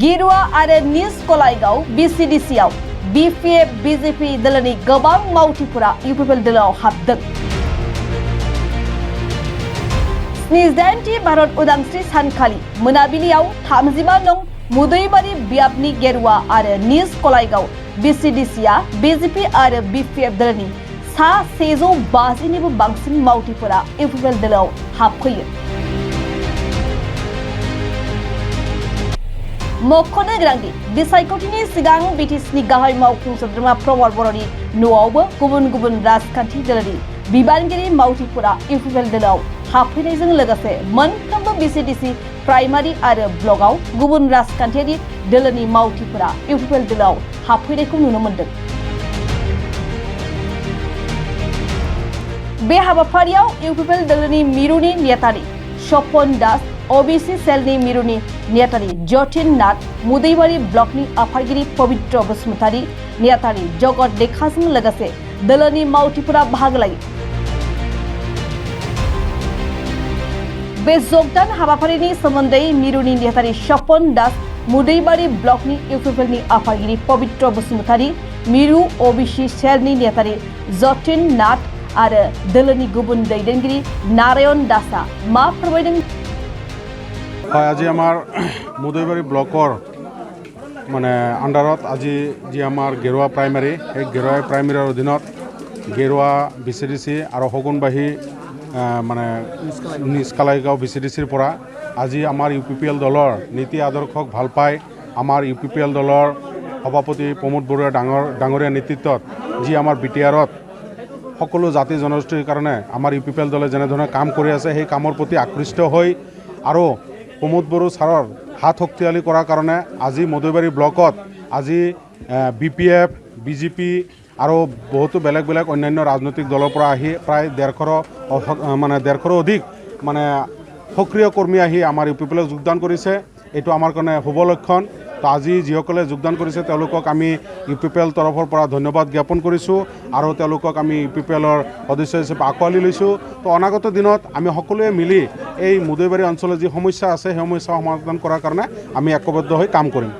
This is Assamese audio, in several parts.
गिरुवा आरो निस कलाइगाव BCDC-आव BPF BJP दोलोनि गोबां मावथिफोरा UPPL दोलोआव हाबदों। 78थि भारत उदांस्रि सानखालि मोनाबिलियाव 35 नं मुदैबारि बियाबनि गेरुवा आरो निस कलाइगाव BCDC-आ BJP आरो BPF दोलोनि सा 150निबो बांसिन मावथिफोरा UPPL दोलोआव हाबफैयो। मख'नो गोनांदि बिसायख'थिनि सिगां BTC-नि गाहाय मावफुं सोद्रोमा प्रमद बर'नि न'आवबो गुबुन गुबुन राजखान्थि दोलोनि बिबानगिरि मावथिफोरा UPPL दोलोआव हाबफैनायजों लोगोसे मोनफ्रोमबो BCDC प्राइमारि आरो ब्लकआव गुबुन राजखान्थियारि दोलोनि मावथिफोरा UPPL दोलोआव हाबफैनायखौ नुनो मोन्दों। बे हाबाफारियाव UPPL दोलोनि मिरुनि नेतारि स्वपन दास, OBC सेलनि मिरुनि नेतारि जतिन नाथ, मुदैबारि ब्लकनि आफादगिरि पबित्र बसुमतारी, नेतारि जगत लेखाजों लोगोसे दोलोनि मावथिफोरा बाहागो लायो। बे जगदान हाबाफारिनि सोमोन्दै मिरुनि नेतारि स्वपन दास, मुदैबारि ब्लकनि UPPLनि आफादगिरि पबित्र बसुमतारी, मिरु OBC सेलनि नेतारि जतिन नाथ आरो दोलोनि गुबुन दैदेनगिरि नारायण दासआ मा फोरमायदों? আজি আমাৰ মুদৈবাৰী ব্লকৰ মানে আণ্ডাৰত আজি যি আমাৰ গেৰুৱা প্ৰাইমাৰী সেই গেৰুৱা প্ৰাইমাৰীৰ অধীনত গেৰুৱা BCDC আৰু সগুনবাহী মানে নিষ্কালাইগাঁও BCDC-ৰ পৰা আজি আমাৰ UPPL দলৰ নীতি আদৰ্শক ভাল পাই আমাৰ UPPL দলৰ সভাপতি প্ৰমোদ বৰুৱা ডাঙৰীয়া নেতৃত্বত যি আমাৰ BTR-ত সকলো জাতি জনগোষ্ঠীৰ কাৰণে আমাৰ UPPL দলে যেনেধৰণে কাম কৰি আছে সেই কামৰ প্ৰতি আকৃষ্ট হৈ আৰু প্ৰমোদ বড়ো ছাৰৰ হাত শক্তিশালী কৰাৰ কাৰণে আজি মুদৈবাৰী ব্লকত আজি BPF BJP আৰু বহুতো বেলেগ বেলেগ অন্যান্য ৰাজনৈতিক দলৰ পৰা আহি প্ৰায় 150ৰো অধিক মানে সক্ৰিয় কৰ্মী আহি আমাৰ UPPLত যোগদান কৰিছে। এইটো আমাৰ কাৰণে শুভ লক্ষণ। তো আজি যিসকলে যোগদান কৰিছে তেওঁলোকক আমি UPPL তৰফৰ পৰা ধন্যবাদ জ্ঞাপন কৰিছোঁ আৰু তেওঁলোকক আমি UPPLৰ সদস্য হিচাপে আঁকোৱালি লৈছোঁ। তো অনাগত দিনত আমি সকলোৱে মিলি এই মুদৈবাৰী অঞ্চলৰ যি সমস্যা আছে সেই সমস্যা সমাধান কৰাৰ কাৰণে আমি ঐক্যবদ্ধ হৈ কাম কৰিম।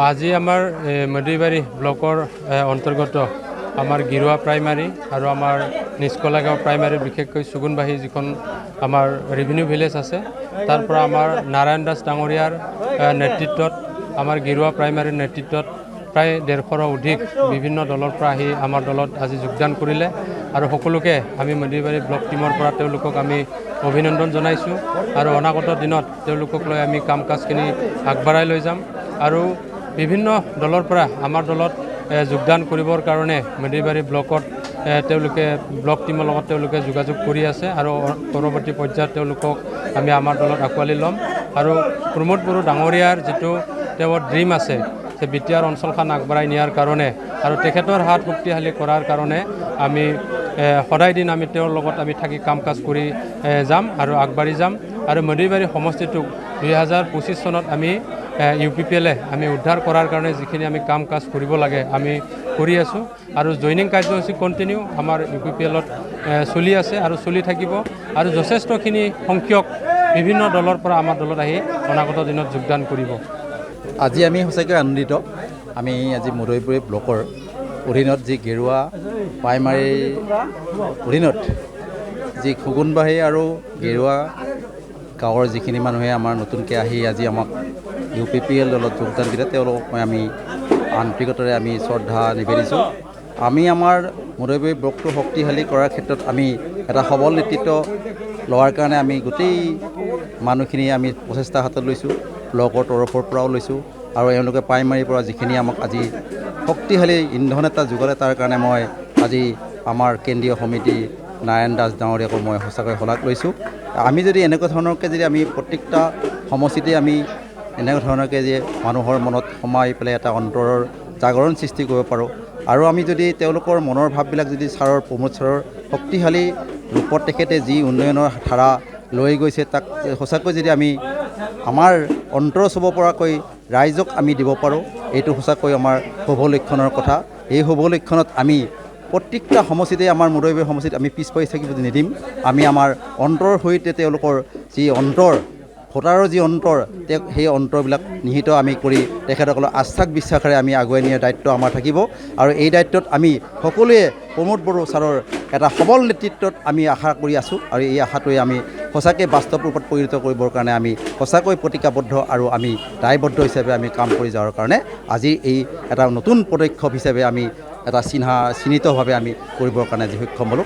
আজি আমাৰ মুদৈবাৰী ব্লকৰ অন্তৰ্গত আমাৰ গিৰুৱা প্ৰাইমাৰী আৰু আমাৰ নিষ্কলাগাঁও প্ৰাইমাৰী বিশেষকৈ সুগুনবাহী যিখন আমাৰ ৰেভিনিউ ভিলেজ আছে তাৰ পৰা আমাৰ নাৰায়ণ দাস ডাঙৰীয়াৰ নেতৃত্বত আমাৰ গিৰুৱা প্ৰাইমাৰীৰ নেতৃত্বত প্ৰায় 150ৰো অধিক বিভিন্ন দলৰ পৰা আহি আমাৰ দলত আজি যোগদান কৰিলে আৰু সকলোকে আমি মুদৈবাৰী ব্লক টিমৰ পৰা তেওঁলোকক আমি অভিনন্দন জনাইছোঁ আৰু অনাগত দিনত তেওঁলোকক লৈ আমি কাম কাজখিনি আগবঢ়াই লৈ যাম আৰু বিভিন্ন দলৰ পৰা আমাৰ দলত যোগদান কৰিবৰ কাৰণে মুদৈবাৰী ব্লকত তেওঁলোকে ব্লক টিমৰ লগত তেওঁলোকে যোগাযোগ কৰি আছে আৰু পৰৱৰ্তী পৰ্যায়ত তেওঁলোকক আমি আমাৰ দলত আঁকোৱালি ল'ম আৰু প্ৰমোদ বড়ো ডাঙৰীয়াৰ যিটো তেওঁৰ ড্ৰিম আছে যে BTR অঞ্চলখন আগবঢ়াই নিয়াৰ কাৰণে আৰু তেখেতৰ হাত শক্তিশালী কৰাৰ কাৰণে আমি সদায় দিন আমি তেওঁৰ লগত আমি থাকি কাম কাজ কৰি যাম আৰু আগবাঢ়ি যাম আৰু মুদৈবাৰী সমষ্টিটোক 2025 চনত আমি UPPL-এ আমি উদ্ধাৰ কৰাৰ কাৰণে যিখিনি আমি কাম কাজ কৰিব লাগে আমি কৰি আছোঁ আৰু জইনিং কাৰ্যসূচী কণ্টিনিউ আমাৰ UPPL-ত চলি আছে আৰু চলি থাকিব আৰু যথেষ্টখিনি সংখ্যক বিভিন্ন দলৰ পৰা আমাৰ দলত আহি অনাগত দিনত যোগদান কৰিব। আজি আমি সঁচাকৈ আনন্দিত। আমি আজি মুদৈবাৰী ব্লকৰ অধীনত যি গেৰুৱা প্ৰাইমাৰীৰ অধীনত যি সুগুনবাহী আৰু গেৰুৱা গাঁৱৰ যিখিনি মানুহে আমাৰ নতুনকৈ আহি আজি আমাক UPPL দলত যোগদান দিলে তেওঁলোকক আমি আন্তৰিকতাৰে আমি শ্ৰদ্ধা নিবেদিছোঁ। আমি আমাৰ মুদৈবাৰী ব্লকটো শক্তিশালী কৰাৰ ক্ষেত্ৰত আমি এটা সবল নেতৃত্ব লোৱাৰ কাৰণে আমি গোটেই মানুহখিনি আমি প্ৰচেষ্টা হাতত লৈছোঁ, ব্লকৰ তৰফৰ পৰাও লৈছোঁ আৰু এওঁলোকে প্ৰাইমাৰীৰ পৰা যিখিনি আমাক আজি শক্তিশালী ইন্ধন এটা যোগালে তাৰ কাৰণে মই আজি আমাৰ কেন্দ্ৰীয় সমিতি নাৰায়ণ দাস ডাঙৰীয়াকো মই সঁচাকৈ শলাগ লৈছোঁ। আমি যদি এনেকুৱা ধৰণৰকৈ যদি আমি প্ৰত্যেকটা সমষ্টিতে আমি এনেকুৱা ধৰণৰকৈ যে মানুহৰ মনত সোমাই পেলাই এটা অন্তৰৰ জাগৰণ সৃষ্টি কৰিব পাৰোঁ আৰু আমি যদি তেওঁলোকৰ মনৰ ভাৱবিলাক যদি ছাৰৰ প্ৰমোদ ছাৰৰ শক্তিশালী ৰূপত তেখেতে যি উন্নয়নৰ ধাৰা লৈ গৈছে তাক সঁচাকৈ যদি আমি আমাৰ অন্তৰ চুব পৰাকৈ ৰাইজক আমি দিব পাৰোঁ এইটো সঁচাকৈ আমাৰ শুভ লক্ষণৰ কথা। এই শুভ লক্ষণত আমি প্ৰত্যেকটা সমষ্টিতে আমাৰ মুদৈবাৰী সমষ্টিত আমি পিছ পৰি থাকিব নিদিম আমি আমাৰ অন্তৰ সৈতে তেওঁলোকৰ যি অন্তৰ ভোটাৰৰ যি অন্তৰ সেই অন্তৰবিলাক নিহিত আমি কৰি তেখেতসকলৰ আস্থাক বিশ্বাসেৰে আমি আগুৱাই নিয়াৰ দায়িত্ব আমাৰ থাকিব আৰু এই দায়িত্বত আমি সকলোৱে প্ৰমোদ বড়ো ছাৰৰ এটা সবল নেতৃত্বত আমি আশা কৰি আছোঁ আৰু এই আশাটোৱে আমি সঁচাকৈ বাস্তৱ ৰূপত পৰিণত কৰিবৰ কাৰণে আমি সঁচাকৈ প্ৰতিজ্ঞাবদ্ধ আৰু আমি দায়বদ্ধ হিচাপে আমি কাম কৰি যোৱাৰ কাৰণে আজি এই এটা নতুন পদক্ষেপ হিচাপে আমি এটা চিহ্নিতভাৱে আমি কৰিবৰ কাৰণে আজি সক্ষম হ'লোঁ